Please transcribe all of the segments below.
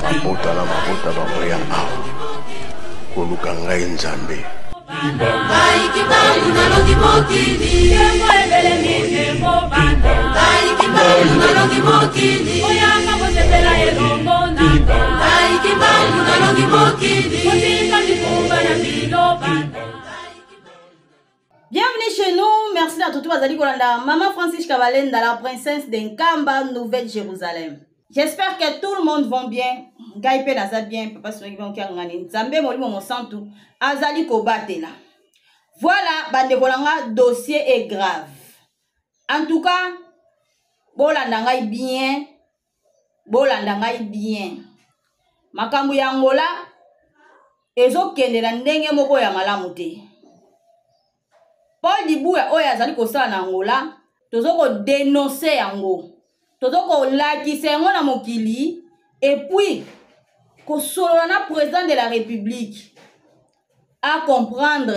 mabota na mabota bamoya awa koluka ngai nzambe Bienvenue chez nous, merci à tout Azali Kolanda, Maman Francis Kabalenda, la princesse d'Nkamba, Nouvelle-Jérusalem. J'espère que tout le monde va bien. Gaïpe naza bien, papa soki bon kiangani. Nzambe molimo mo santu, Azali Kobatela. Voilà, bande kolanga dossier est grave. En tout cas, bolanda ngai bien. Bolanda ngai bien. Makambu ya Angola ezo kende na ndenge moko ya malamu te. Paul Dibuya oyo azali kosala na Angola, tozoko dénoncer yango. Tozoko lakisa yango na mokili et puis kosolola na président de la République à comprendre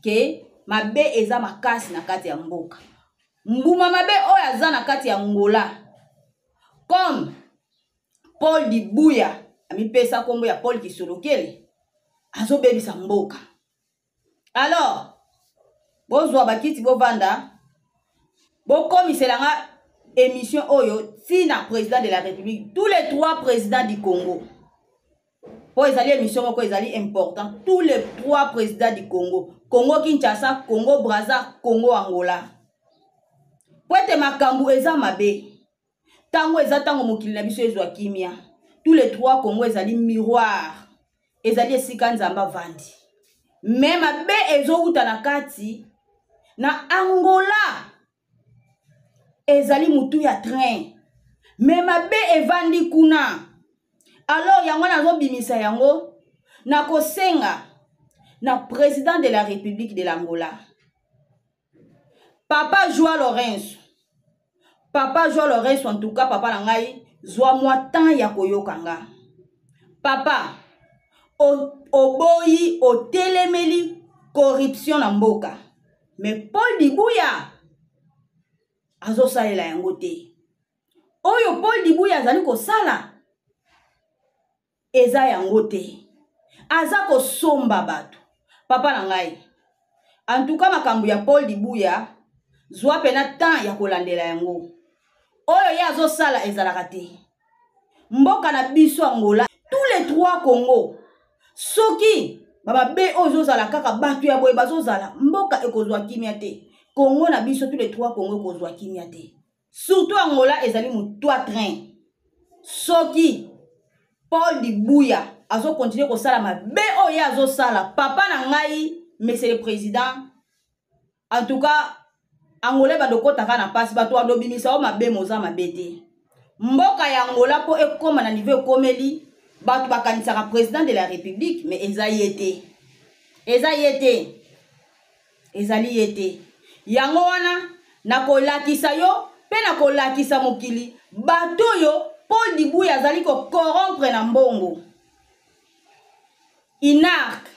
que mabe eza makasi na kati ya mboka. Mbuma mabe oyo aza na kati ya Angola. Comme Paul Dibuya amipesa kombo ya Paul Kisolokele azo bebisa mboka. Alors bozwa bakiti bovanda bokomiselanga émission oyo tina président de la République, tous les 3 présidents du Congo. Pour ezali émission moko ezali important, tous les 3 présidents du Congo, Congo Kinshasa, Congo Brazza, Congo Angola. Poete makambu eza mabe. Tango eza tango mokili na biso ezwa kimia. Tous les 3 Congo ezali miroir. Ezali esika nzamba vandi. Mais mabe ezo uta na kati na Angola. Ezali mutu ya train. Mais mabe evandi kuna. Alors yango nazo bimisa yango na kosenga na président de la République de l'Angola. Papa Joao Lourenço. Papa Joao Lourenço, en tout cas papa nangai zwa moi temps ya koyokanga. Papa oboyi otelemeli corruption na mboka. Mais Paul Dibuya azo salela yango te. Oyo Paul Dibuya azali kosala eza yango te. Aza kosomba bato. Papa nangai. En tout cas makambu ya Paul Dibuya zwa pena temps ya kolandela yango. Oyo ya azo sala ezalaka te. Mboka na biso Angola, tous les 3 Congo. Soki baba be ozo zala kaka batu ya boye bazo zala mboka ekozwa kimia te. Congo na biso tous les 3 Congo ekozwa kimia te. Surtout Angola ezali mutwa train. Soki Paul Dibuya azo continuer kosala mabe oyo azo sala papa na ngai monsieur le président. En tout cas Angola badoko taka na pasi bato adobimisa o mabe moza mabete. Mboka ya Angola po ekoma na niveau komeli bato bakanisaka président de la République mais ezali yete. Ezali yete. Yango wana na kolakisa yo pe na kolakisa mokili bato yo Paul Dibuya azali ko corrompre na mbongo. Inark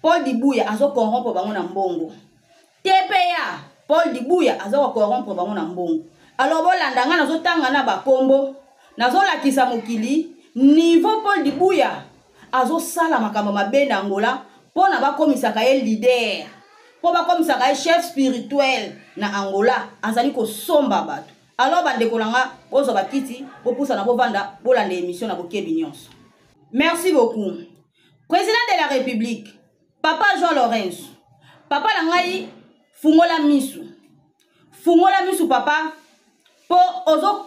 Paul Dibuya azo corrompre bango na mbongo. TPA Paul Dibuya azo ko corrompre bango na mbongo. Alors bolanda nga nazo tanga na bakombo nazo lakisa mokili niveau Paul Dibuya azo sala makambo mabe na Angola pona bakomisaka ye leader. Po bakomisaka ye chef spirituel na Angola azali ko somba bato. Alors bande kolanga bozo bakiti bopusa na bovanda bolanda émission na bokebi nyonso. Merci beaucoup. Président de la République, Papa Joao Lourenço. Papa nangai fungola misu. Fungola misu papa po ozo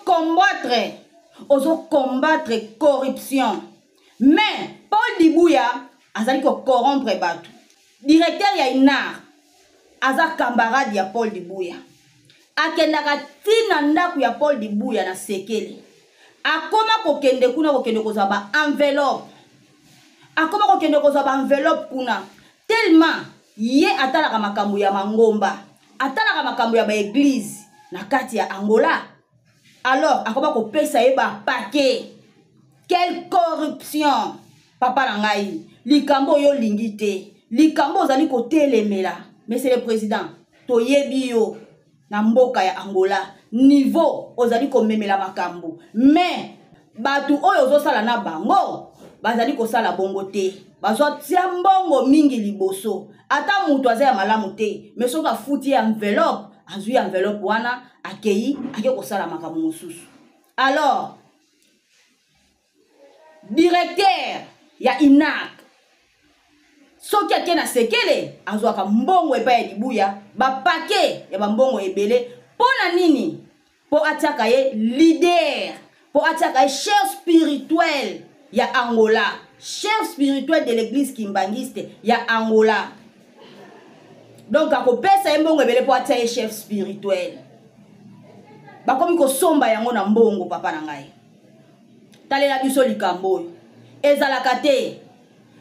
combattre corruption. Mais Paul Dibuya azali ko corrompre bato. Directeur ya INAR aza camarade ya Paul Dibuya. Akendaka tina ndaku ya Paul Dibuya na sekele. Akoma kokende kuna kokende kozwa ba enveloppe. Akoma kokende kozwa ba enveloppe kuna. Tellement ye atalaka makambo ya mangomba. Atalaka makambo ya ba église na kati ya Angola. Alors akoma kopesa ye ba paquet. Quelle corruption. Papa nangai. Likambo yo lingite. Likambo ozali kotelemela. Monsieur le président, toyebi yo na mboka ya Angola niveau ozali komemela makambo. Mais batu oyo ozosala na bango bazali kosala bongo te bazotia mbongo mingi liboso ata mutu aza ya malamu te mais soki afuti enveloppe azwi enveloppe wana akei ake kosala makambo mosusu. Alors directeur ya INAC soki ake na sekele azwaka mbongo epai ya libuya bapake ya bambongo ebele pona nini po atiaka ye leader po atiaka ye chef spirituel ya Angola, chef spirituel de l'église kimbangiste ya Angola. Donc akopesa ye mbongo ebele po atia ye chef spirituel bakomi kosomba yango na mbongo papa na ngai. Talela biso likambo oyo ezalaka te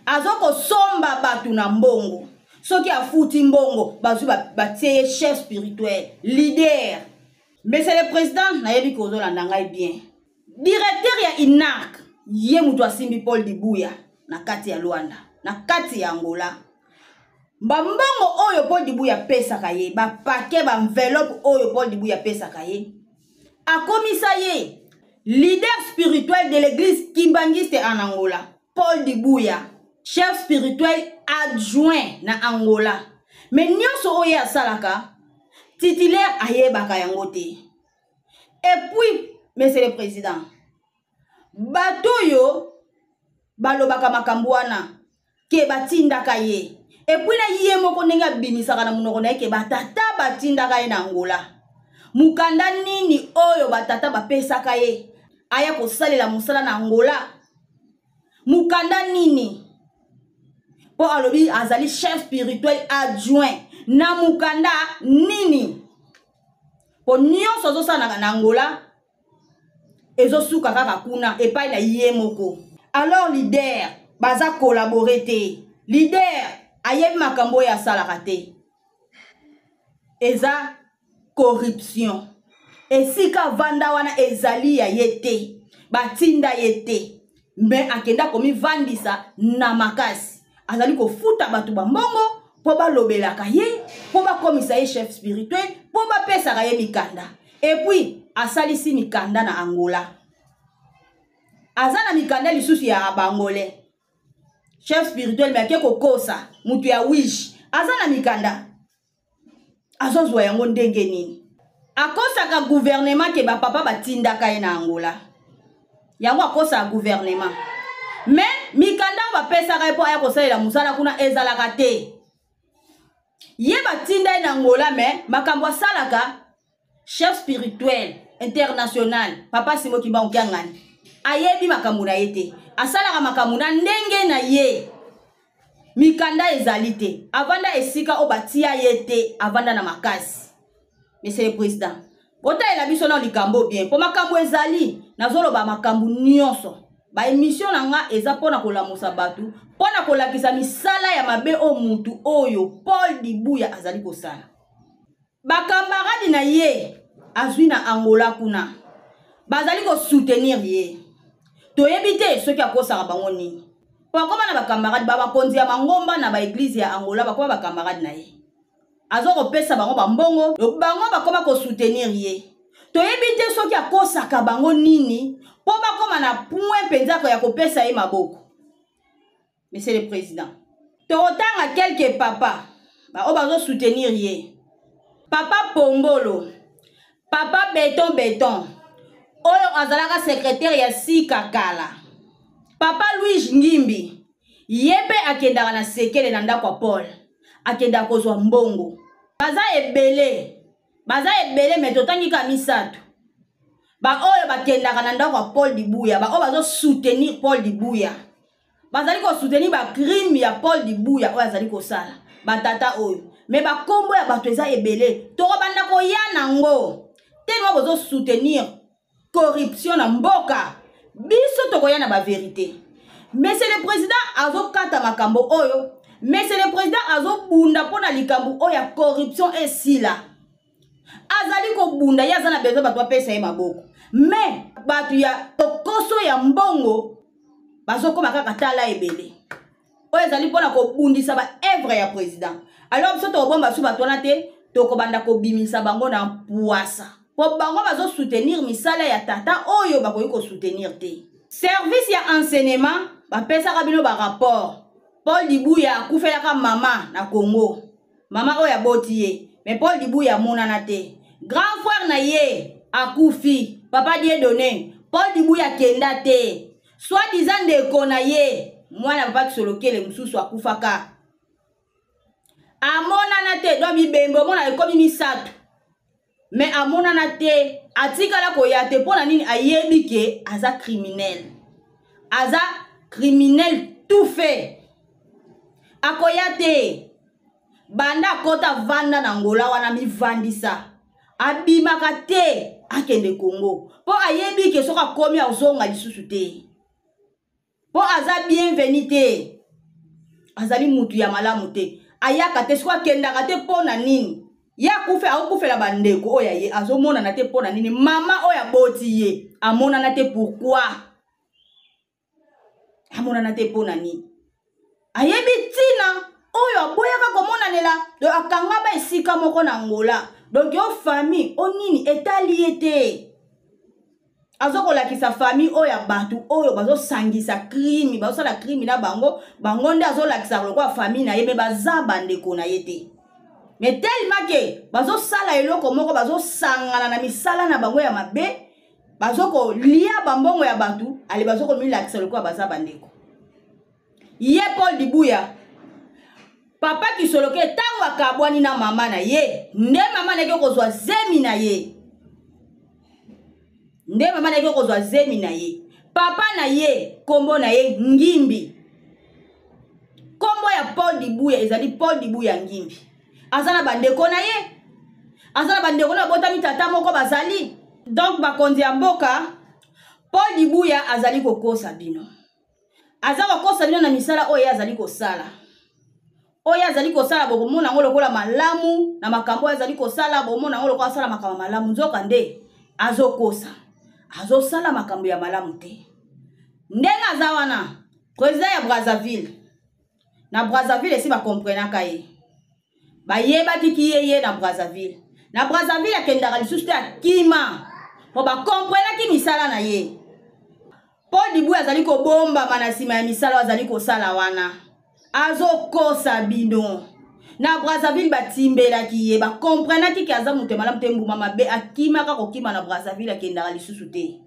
azoko somba batu na mbongo soki afuti mbongo bazwi batie ye chef spirituel leader. Monsieur le président nayebi kozolanda ngai bien directeur ya INAC ye mutu asimbi Paul Dibuya na kati ya Luanda na kati ya Angola. Bambongo oyo Paul Dibuya pesaka ye bapake ba enveloppe oyo Paul Dibuya pesaka ye akomisa ye leader spirituel de l'église kimbangiste en Angola. Paul Dibuya chef spirituel adjoint na Angola. Mais nyonso oyo asalaka titulaire ayebaka yango te. Et puis monsieur le président bato yo balobaka makambo wana ke batindaka ye. Et puis na ye moko ndenge abimisaka na munoko na ye ke batata batindaka ye na Angola. Mukanda nini oyo batata bapesaka ye aya kosalela mosala na Angola? Mukanda nini po alobi azali chef spirituel adjoint na mukanda nini po nyonso ozosala na Angola ezosuka kaka kuna epai na ye moko. Alors leader baza collaborer te, leader ayebi makambo ya salaka te, eza corruption. Esika vanda wana ezali ya yete batinda yete mais akenda komi vandisa na makasi azali kofuta batu bambongo po balobelaka ye po bakomisa ye chef spirituel po bapesaka ye mikanda. Et puis asalisi mikanda na Angola azana mikanda lisusu ya bangolais chef spirituel mais ake kokosa mutu ya wish azana mikanda azozwa yango ndenge nini akosaka gouvernement ke bapapa batindaka ye na Angola yango akosa gouvernement mais mikanda bapesaka ye po aya kosalela musala kuna ezalaka te ye batinda ye na Angola mais makambo asalaka chef spirituel international papa Simo Kimbangu Kiangani ayebi makambo na ye te asalaka makambo na ndenge na ye mikanda ezali te avanda esika o batia ye te avanda na makasi. Monsieur le président botalela biso na likambo bien po makambo ezali nazoloba makambo nyonso ba émission na nga eza pona kolamusa batu pona kolakisa misala ya mabe o mutu oyo Paul Dibuya azali kosala. Bakamaradi na ye azwi na Angola kuna bazali ko soutenir ye toyebi te soki akosaka bango nini po akoma na bakamaradi bakonzi ya mangomba na ba église ya Angola bakoma bakamaradi na ye azoko pesa bango bambongo bango bakoma ko soutenir ye toyebi te soki akosaka bango nini po bakoma na point penzako ya kopesa ye maboko. Monsieur le président totanga quelques papa ba o bazo soutenir ye papa Pongolo papa Beton oyo azalaka secrétaire ya Sika Kala papa Louis Ngimbi yebe akendaka na sekele na ndako Paul akenda kozwa mbongo baza ebele mais totangika misato ba oyo bakendaka na ndako Paul Dibuya ba oyo bazo soutenir Paul Dibuya bazali ko soutenir ba crime ya Paul Dibuya oyo azali kosala batata oyo mais ba kombo ya bato eza ebele toko banda ko ya nango tellement bozo soutenir corruption na mboka biso toko ya na ba vérité. Monsieur le président azokata makambo oyo Monsieur le président azo bunda pona likambo oyo ya corruption esila azali ko bunda ya zana bezo bato pesa ye maboko mais batu ya tokoso ya mbongo bazokoma kaka tala ebele oyo ezali pona ko bundisa ba œuvre ya président. Alors biso to bomba su bato na te to ko banda ko bimisa bango na puasa po bango bazo soutenir misala ya tata oyo bakoyi ko soutenir te. service ya enseignement bapesaka bino ba rapport. Paul Dibuya akufelaka mama na Congo. Mama oya boti ye. Mais Paul Dibuya monana te. Grand frère na ye akufi. Papa die donné. Paul Dibuya kenda te. Soit disant ndeko na ye. Mwana papa kisolokele mususu akufaka. Amonana te. Donc bibembo mona ekomi misatu. Mais amonana te. Atikala koya te pona nini ayebi ke aza criminel. Aza criminel tout fait. Akoyate banda kota vanda na Angola wana mi vandisa abimaka te akende Congo po ayebi ke soka komi azonga lisusu te po aza bienvenu te azali mutu ya malamu te ayaka te soka kendaka te pona nini ya kufe akufela bandeko oya ye azomona na te pona nini mama oya boti ye amona na te pourquoi amona na te pona nini ayebi tina oyo aboyaka komonanela do akanga ba esika moko na Angola donc yo famille onini etali ete azokolakisa famille oyo batu oyo bazosangisa crime bazosala crime na bango nde azolakisa lokwa famille na ye me baza bandeko na ye te mais tellement que bazosala eloko moko bazosangana na misala na bango ya mabe bazoko lia bambongo ya batu ale bazoko milakisa lokwa baza bandeko. Ye Paul Dibuya papa kisoloke tango akabwani na mama na ye nde mama na ye kozwa zemi na ye nde mama na ye kozwa zemi na ye papa na ye kombo na ye Ngimbi kombo ya Paul Dibuya ezali Paul Dibuya Ngimbi azana bandeko na ye azana bandeko na botami tata moko bazali donc bakonzi ya mboka Paul Dibuya azali kokosa bino azaba kosa bino na misala oyo azali kosala oyo azali kosala bokomona ngo lokola malamu na makambo azali kosala bomona ngo lokola sala makambo malamu nzoka nde azokosa azosala makambo ya malamu te ndenga azawana président ya Brazzaville na Brazzaville esi ba comprenaka ye bayeba kiki ye na Brazzaville akendaka lisusu te akima po ba comprenaki misala na ye. Paul Dibuya azali ko bomba manasima ya misala azali ko sala wana azokosa bino na Brazzaville batimbela kiye ba comprenaki ki aza mutu malamu te mbuma mabe akimaka kokima na Brazzaville akendaka lisusu te.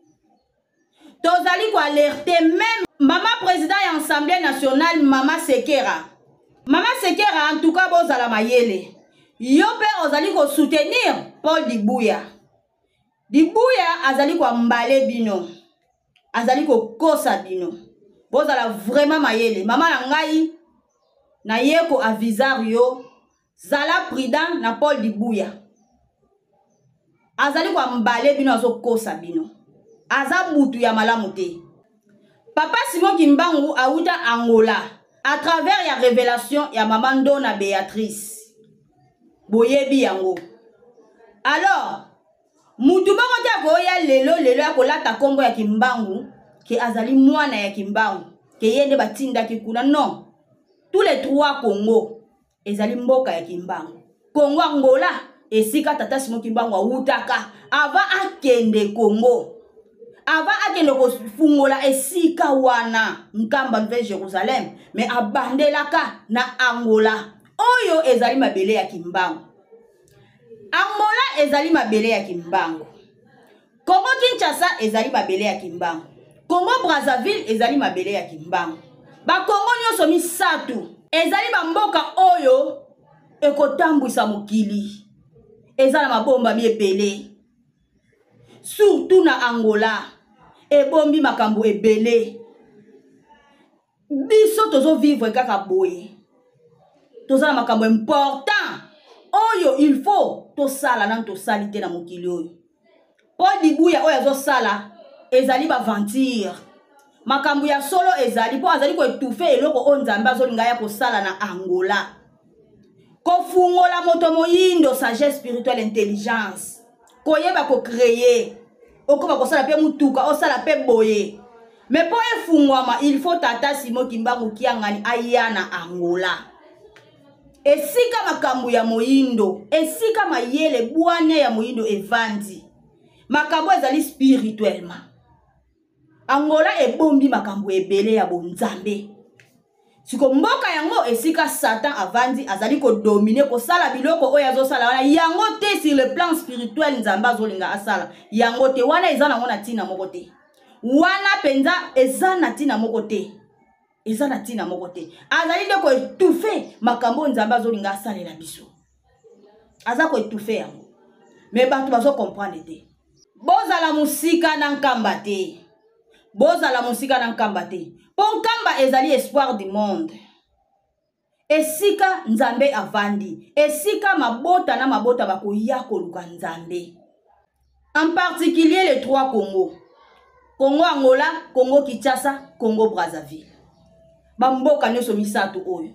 Tozali ko alerter même mama président ya Assemblée nationale Mama Sekera en tout cas bozala mayele yo pe ozali ko soutenir Paul Dibuya azali ko mbale bino azali ko kosa bino bozala vraiment mayele mama na ngai na yeko avisar yo zala prudent na Paul Dibuya azali ko mbale bino azo kosa bino aza mutu ya malamu te. Papa Simon Kimbangu auta Angola à travers ya révélation ya maman Ndona Béatrice boyebi yango alors mutu moko te koya lelo akolata kombo ya Kimbangu ke azali mwana ya Kimbangu ke yende batinda kikuna non tous les trois Congo ezali mboka ya Kimbangu Congo Angola esika tata Simon Kimbangu autaka ava akende Congo ava akende kofungola esika wana nkamba mve Jerusalem mais abandelaka na Angola oyo ezali mabele ya Kimbangu. Angola ezali mabele ya Kimbangu. Congo Kinshasa ezali mabele ya Kimbangu. Congo Brazzaville ezali mabele ya Kimbangu. Ba Congo nyonso misatu ezali bamboka oyo ekotambwisa mokili. Ezala mabomba miebele. Surtout na Angola ebombi makambo ebele. Biso tozo vivre kaka boye. Tozala makambo important. Oyo il faut to sala nan to salite na mokili oyo. Paul Dibuya oyo azo sala ezali ba ventir. Makambo ya solo ezali po azali ko etufe eloko o nzambe azolinga ya ko sala na Angola. Ko fungola moto moyindo sagesse spirituelle intelligence. Ko yeba ko créer. Okoma ko sala pe mutuka o sala pe boye. Mais pour efungwama il faut tata Simon Kimbangu kiangani ayana Angola. Esika makambo ya moyindo, esika mayele bwana ya moyindo evandi. Makambo ezali spirituellement. Angola ebombi makambo ebele ya bonzambe. Siko mboka yango esika Satan avandi azali ko dominer ko sala biloko oyo azosala wana yango te sur le plan spirituel nzambe azolinga asala yango te wana eza nango na tina moko te. Wana penza eza na tina moko te. Eza na tina moko te. Azali de ko étouffer makambo nzambe azolinga asalela biso. Aza ko étouffer yango. Mais bato bazo comprendre te. Bozala musika na nkamba te. Bozala musika na nkamba te. Pon kamba ezali espoir du monde. Esika nzambe avandi. Esika mabota na mabota bakoya koluka nzambe. En particulier les trois Congo. Congo Angola, Congo Kinshasa, Congo Brazzaville. Bamboka nyoso misato oyo.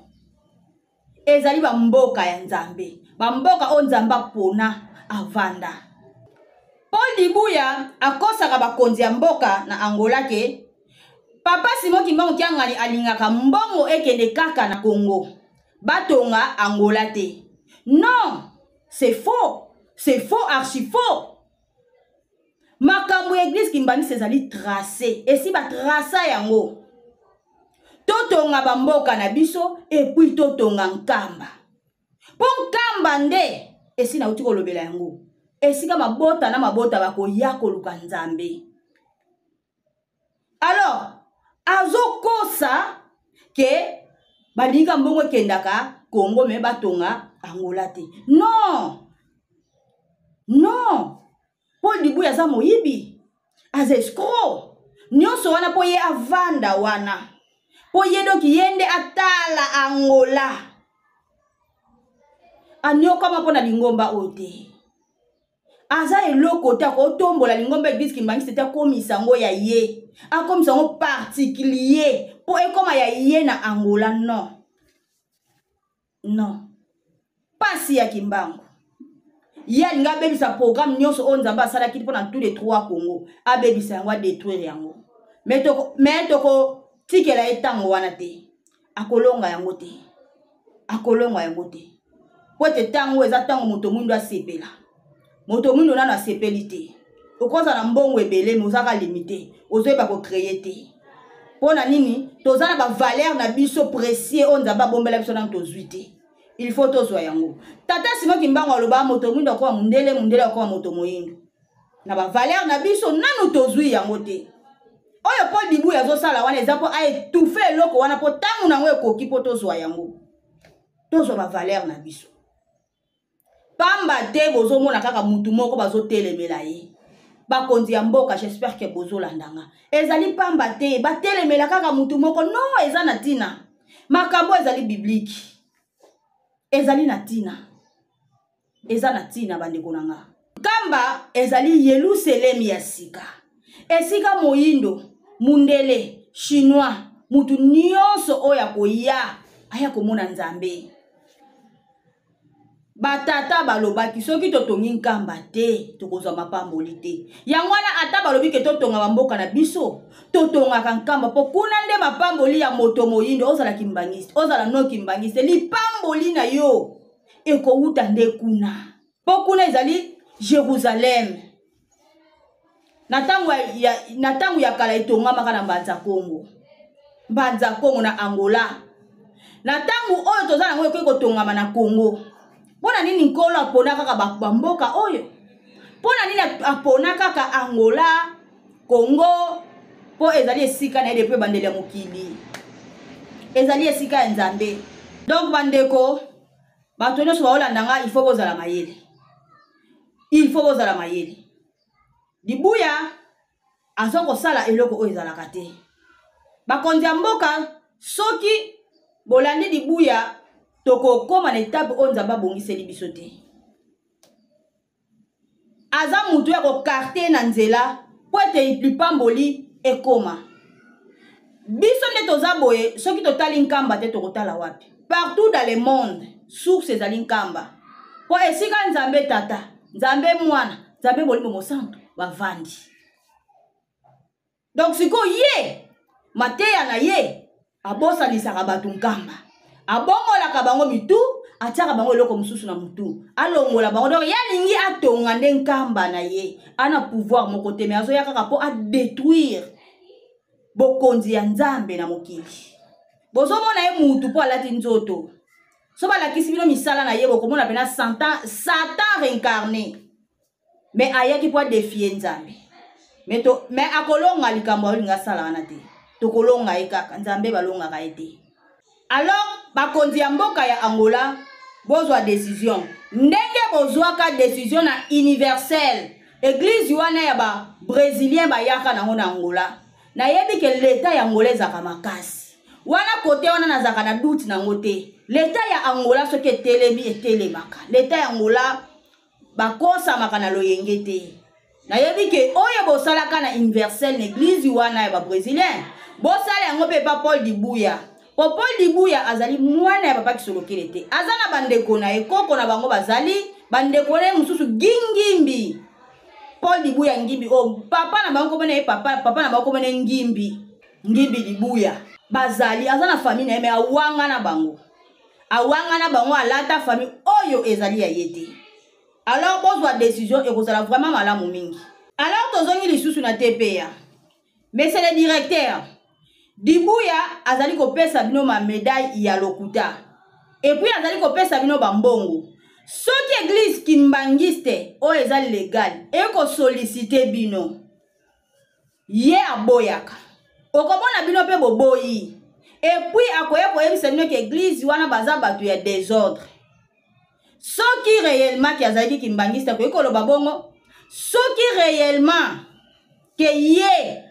Ezali bamboka ya nzambe. Bamboka o nzamba pona avanda. Paul Dibuya akosaka bakonzi ya mboka na Angola ke Papa Simon Kimbangu Kiangali alingaka mbongo ekende kaka na Congo. Batonga Angola te. Non, c'est faux. C'est faux, archi faux. Makambo église Kimbani sezali tracé. Et si ba trasa yango. Totonga bamboka na biso et puis totonga nkamba. Pon kamba nde esi na uti kolobela yango. Esika mabota na mabota bakoya koluka nzambe. Alors, azokosa ke balika mbongo kendaka Congo me batonga Angola te. Non. Non. Paul Dibuya za moyibi. Az escroc. Nyonso wana po ye avanda wana. Po ye doki yende atala Angola. Anyoka mapona lingomba ote. Aza eloko ta ko tombola lingomba église Kimbani c'était komisango ya ye. A komisango particulier po ekoma ya ye na Angola non. Non. Pasi ya Kimbangu. Ya nga bebisa programme nyonso on nzamba sala kiti pona tous les trois Congo. A bebisa yango détruire yango. Metoko tikela etango wana te. Akolonga yango te. Akolonga yango te. Po te tango eza tango moto mundo asepela. Moto mundo nana asepeli te. Okoza na mbongo ebele mais ozaka limité. Ozoyeba ko créer te. Pona nini tozana ba valeur na biso précieux on nzamba bombela biso na tozuite. Il faut tozwa yango. Tata Simon Kimbangu aloba moto mundo ko mundele ko moto moyindo. Na ba valeur na biso nanu tozui yango te. Oyo Paul Dibuya azosala wana ezapo a étouffer loko wana po tangu nango ekoki po tozwa yango. Tozwa ba valeur na biso. Pamba te bozo mona kaka mutu moko bazo telemela ye. Bakonzi ya mboka j'espère que bozo landanga. Ezali pamba te ba telemela kaka mutu moko non eza na tina. Makambo ezali biblique. Ezali na tina. Eza na tina bandeko nanga. Kamba ezali Yerusalem ya sika. Esika moyindo, mundele, chinois, mutu nyonso oya koya aya komona nzambe. Batata balobaki soki totongi nkamba te tokozwa mapamboli te. Yangwana ata balobi ke totonga bamboka na biso totonga kankamba po kuna nde mapamboli ya moto moyindo ozala kimbangiste ozala no kimbangiste lipamboli na yo eko uta nde kuna po kuna ezali Jérusalem. Na tangu ya kala itonga maka na Mbanza Congo na Angola. Na tangu oyo tozana ngoyo ko tonga na Congo. Pona nini nkolo apona kaka bamboka oyo? Pona nini apona kaka Angola, Congo, po ezali esika na depuis bandele mokili. Ezali esika ya nzambe. Donc bandeko, bato nyonso baolandanga il faut bozala mayele. Il faut bozala mayele. Dibuya azoko sala eloko oyo ezalaka te. Bakonzi ya mboka soki bolandi Dibuya toko koma na etape o nzamba bongiseli biso te. Aza mutu ya ko carte na nzela po ete lipamboli ekoma. Biso nde toza boye soki totali nkamba te tokotala wapi. Partout dans le monde, source ezali nkamba. Po esika nzambe tata, nzambe mwana, nzambe bolimo mosantu bavandi. Donc siko ye mateya na ye abosanisaka bato nkamba. Abongola kabango mitu, atiaka bango eloko mususu na mutu. Alongola bango donc yalingi atonga nde nkamba na ye. Ana pouvoir moko te mais azo yaka po a détruire bokonzi ya nzambe na mokili. Bozomona ye mutu po alati nzoto. So balakisi bino misala na ye bokomona pena Satan réincarné. Mais ayaki po défier nzambe. Mais akolonga likambo olinga sala wana te. Tokolonga ye kaka nzambe balonga ka ete. Alors bakonzi ya mboka ya Angola bozwa décision. Ndenge bozwaka décision na universel. Église wana ya ba brésilien bayaka nango na Angola. Na yebi ke l'état ya Angola ezaka makasi. Wana kote wana nazaka na doute nango te. L'état ya Angola soki etelemi etelemaka. L'état ya Angola bakosa makana loyenge te. Na yebi ke oye bosalaka na universel na église wana ya ba brésilien. Bosala yango pe pa Paul Dibuya. Paul Dibuya azali mwana ya papa Kisolokele te. Azana bandeko na ekoko na bango bazali bandeko na mususu gingimbi. Paul Dibuya ngimbi papa na bango bone papa na bango bone ngimbi Dibuya. Bazali azana famille na me awanga na bango. Awanga na bango alata famille oyo ezali ya yete. Alors bozwa décision et kozala vraiment malamu mingi. Alors tozongi lisusu na TPA. Mais c'est le directeur. Dibuya azali ko pesa bino ma médaille ya lokuta. Et puis azali ko pesa bino bambongo. Soki église kimbangiste o ezali légal et ko solliciter bino. Ye aboyaka. Okomona bino pe boboyi. Et puis akoye ko yebisa bino ke église wana baza batu ya désordre. Soki réellement ki azali kimbangiste ko ekolo babongo. Soki réellement que ye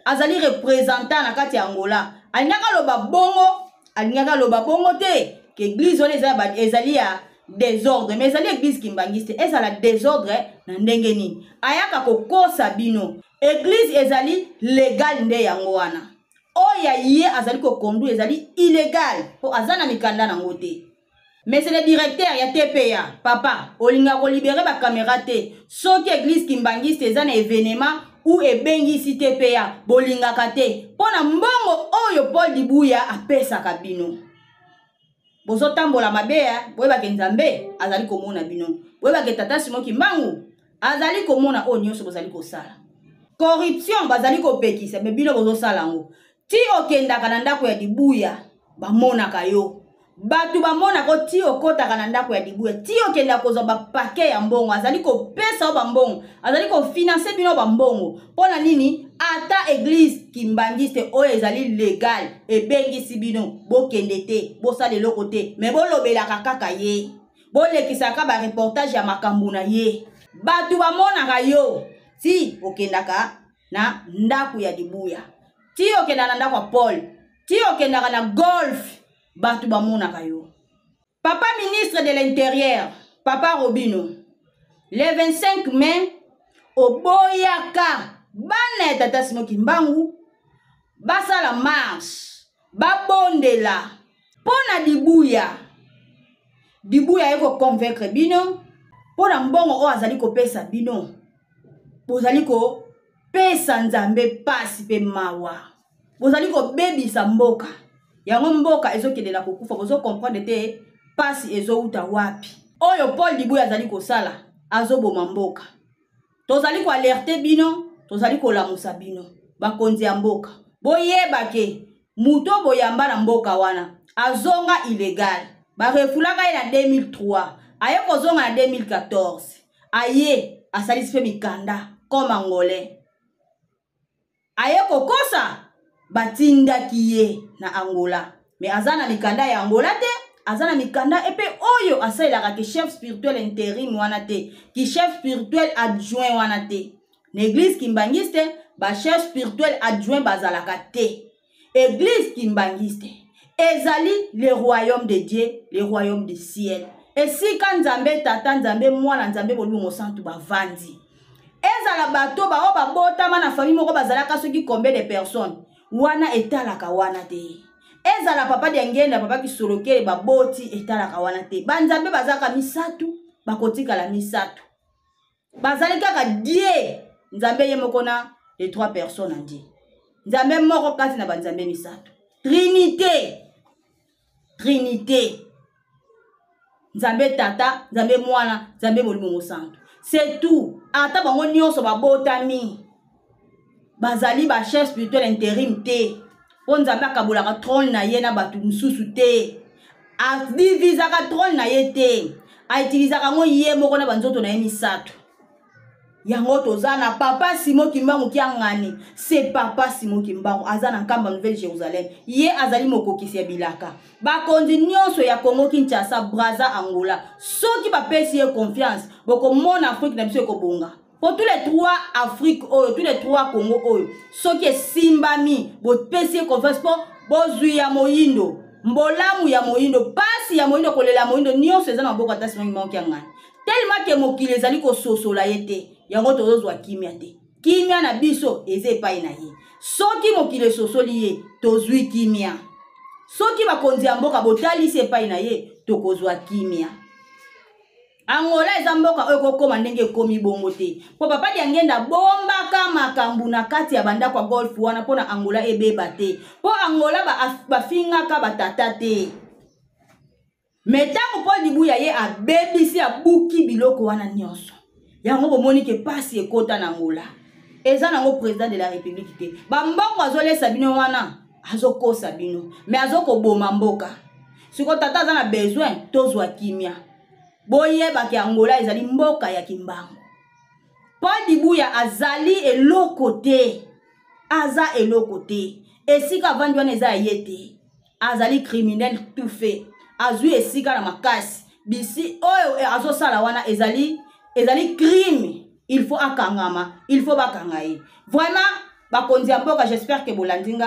azali représentant na kati ya Angola alingaka loba bongo te que église on ezali ya désordre mais ezali église kimbangiste ezala désordre na ndenge nini ayaka kokosa bino église ezali légal nde yango wana oya ye azali ko conduire ezali illégal po azana mikanda na ngote. Mais c'est le directeur ya TPA papa olinga ko libérer ba caméra te soki église kimbangiste ezana événement ou ebengisi TPA bolingaka te pona mbongo oyo Paul Dibuya apesaka bino. Bozotambola mabeya boyeba ke nzambe azali komona bino. Boyeba ke tata Simon Kimbangu azali komona o nyonso bozali kosala. Corruption bazali kopekisa me bino bozosala ngo. Ti okendaka na ndako ya Dibuya bamonaka yo. Batu bamona ko ti okotaka na ndako ya Dibuya ti okenda kozwa ba paquet ya mbongo azali ko pesa ba mbongo azali ko financer bino ba mbongo pona nini ata église kimbangiste oyo ezali légal ebengisi bino bokende te bosala eloko te mais bolobelaka kaka ye bolekisaka ba reportage ya makambo na ye batu bamonaka yo ti okendaka na ndako ya Dibuya ti okenda na ndako ya Paul ti okendaka na golf batu bamonaka yo. Papa ministre de l'Intérieur, Papa Robino, le 25 mai, oboyaka, bana tata Simon Kimbangu, basala marche, babondela, pona Dibuya. Dibuya eko convaincre bino, pona mbongo o azali ko pesa bino. Bozali ko pesa nzambe pasi pe mawa. Bozali ko bebisa mboka. Yango mboka ezokelela kokufa bozo comprendre te pasi ezouta wapi. Oyo Paul Dibuya azali kosala azoboma mboka. Tozali ko alerter bino, tozali ko lamusa bino. Bakonzi ya mboka. Boyeba ke muto boyamba na mboka wana azonga illégal. Ba refulaka na 2003, aye kozonga na 2014. Aye asalisi pe mikanda comme angolais. Aye kokosa batinda kiye na Angola. Mais azana mikanda ya Angola te, azana mikanda epe oyo asailaka ki chef spirituel intérim wana te, ki chef spirituel adjoint wana te. L'église kimbangiste, ba chef spirituel adjoint bazalaka te. Église kimbangiste, ezali le royaume de Dieu, le royaume du ciel. Et si quand Nzambe tata Nzambe mwana Nzambe bolumo santu bavandi. Ezala bato ba o babotama na famille moko bazalaka soki combien de personnes. Wana etalaka wana te. Ezala papa de ngenda papa Kisolokele baboti etalaka wana te. Banzambe bazaka misatu bakotika la misatu. Bazali kaka die Nzambe ye moko na les 3 personnes en Dieu. Nzambe moko kati na banzambe misatu. Trinité. Trinité. Nzambe tata, Nzambe mwana, Nzambe molimo santu. C'est tout. Ata bango nyonso babotami. Bazali ba chef spirituel intérim te. po nzambe akabolaka trône na ye na bato mosusu te adivisaka trône na ye te autilisaka ngo ye moko na banzoto na ye misato yango toza na papa Simon Kimbangu kiangani c'est papa Simon Kimbangu aza na nkamba Nouvelle Jérusalem ye azali mokokisi ya bilaka bakonzi nyonso ya Congo Kinshasa Brazza Angola soki bapesi ye confiance bokomona Afrique na biso ekobonga pour tous les trois Afrique tous les trois Congo soki esimbami bopesi ye confiance po bozwi ya moyindo mbolamu ya moyindo pasi ya moyindo kolela moyindo nyonso eza na maboko ata Simon Kimbangu kiangani tellement que mokili ezali kososola ye te yango tozozwa kimia te kimia na biso eze epai na ye soki mokili esosoli ye tozwi kimia soki bakonzi ya mboka botalisi epai na ye tokozwa kimia Angola eza mboka oyo kokoma ndenge ekomi bongo te po papa diangenda bombaka makambu na kati ya bandako ya golf wana mpona Angola ebeba te po Angola bafingaka batata te metango Paul Dibuya ye abebisi abuki biloko wana nyonso yango bomoni ke pasi ekota na Angola eza nango président de la république te bambongo azolesa bino wana azokosa bino mais azokoboma mboka siko tata aza na besoin tozwa kimia boyeba ke Angola ezali mboka ya Kimbangu Paul Dibuya azali eloko te aza eloko te esika avandi wana eza ye te azali criminel tout fait azui esika na makasi bisi oyo azosala wana ezali crime il faut akangama il faut bakangaye vraiment bakonzi ya mboka j'espère que bolandinga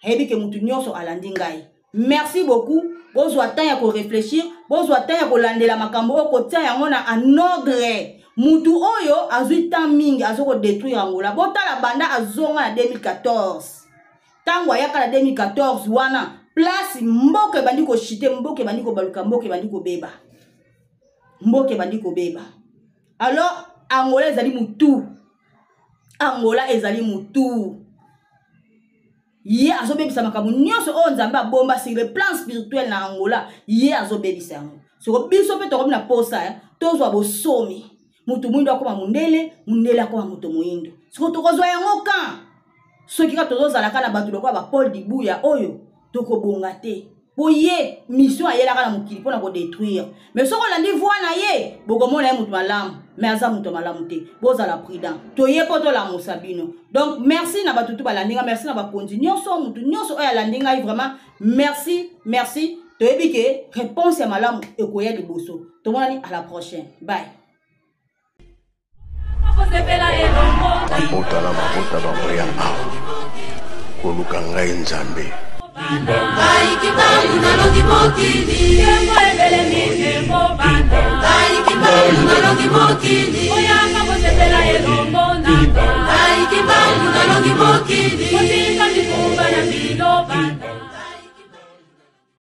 hebi ke mutu nyonso alandingai merci beaucoup bozwa temps ya ko réfléchir bozwa temps ya kolandela makambo okotia yango na en ordre mutu oyo azui temps mingi azoko détruire Angola botala banda azonga na 2014 tango ayaka na 2014 wana place mboke bandi ko chite mboke bandi ko baluka mboke bandi ko beba mboke bandi ko beba alors Angola ezali mutu Angola ezali mutu ye azobebisa makambo nyonso oyo nzambe abomba sur le plan spirituel na Angola ye azobebisa yango soko biso pe tokomi na posa tozwa bosomi mutu mwindo akoma mundele akoma mutu moyindo soko tokozwa yango kan soki ka tozozalaka na bato lokola ba Paul Dibuya oyo tokobonga te po ye mission ayelaka na mokili mpona kodétruire mais soko olandi voi na ye bokomona ye mutu malamu mais aza mutu malamu te bozala prudent toye po tolamusa bino donc merci na bato tu balandinga merci na bakonzi nyonso mutu nyonso oyo alandi ngai vraiment merci toyebi ke réponse ya malamu ekoya liboso tomonani à la prochaine bye mabota bangoya awa koluka ngai nzambe Ai Kimbangu nalongi mokili Ai Kimbangu nalongi mokili Ai Kimbangu nalongi mokili